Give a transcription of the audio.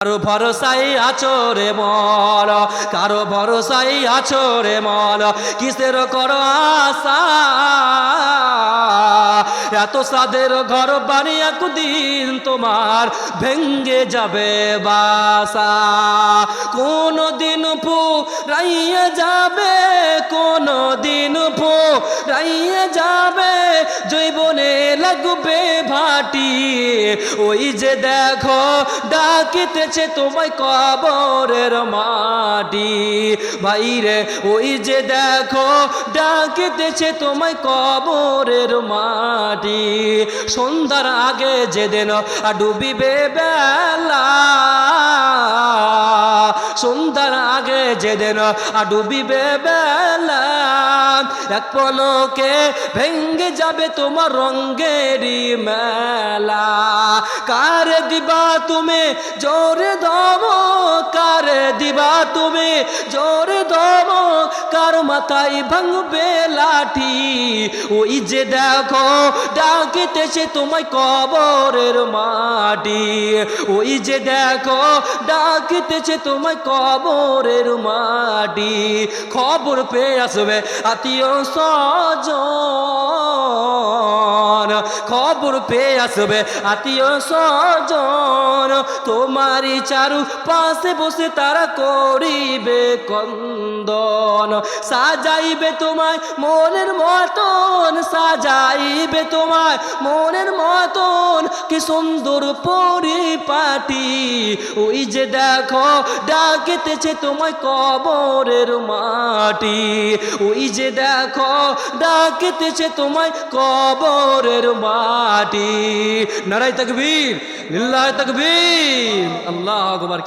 কারো ভরসাই আচরে মল, কারো ভরসাই আচরে মল, কিসের করো আশা? এত সাদের ঘর বাড়ি একদিন তোমার ভেঙ্গে যাবে বাসা। কোন দিন ফুরাইয়া যাবে, কোন দিন ফুরাইয়া যাবে, জৈবনে লাগবে ভাটি। ওই যে দেখো ডাকিতেছে তোমায় কবরের মাটি। ভাইরে ওই যে দেখো ডাকিতেছে তোমায় কবরের মাটি। সন্ধ্যার আগে যেদিন ডুবিবে বেলা, সন্ধ্যার আগে যেদিন ডুবিবে বেলা, এক পলকে ভেঙ্গে যাবে তোমার রঙ্গেরই মেলা। কারে দিবা তুমি জোরে দম, কারে দিবা তুমি জোরে দম, কার মাথায় ভাঙবে লাঠি। ওই যে দেখো ডাকিতেছে তোমায় কবরের মাটি। ওই যে দেখো ডাকিতেছে তোমায় কবরের মাটি। খবর পেয়ে আসবে আত্মীয় স্বজন, খবর পেয়ে আসবে আত্মীয় স্বজন, তোমারই চারু পাশে বসে তারা করিবে কন্দন। সাজাইবে তোমায় মনের মতন, সাজাইবে তোমায় মনের মতন, কি সুন্দর পরিপাটি। ওই যে দেখো ডাকিতেছে তোমায় কবরের মাটি। ওই যে দেখো ডাকিতেছে তোমায় কবরের মাটি। নারায়ে তাকবীর, লিল্লাহি তাকবীর, আল্লাহু আকবার।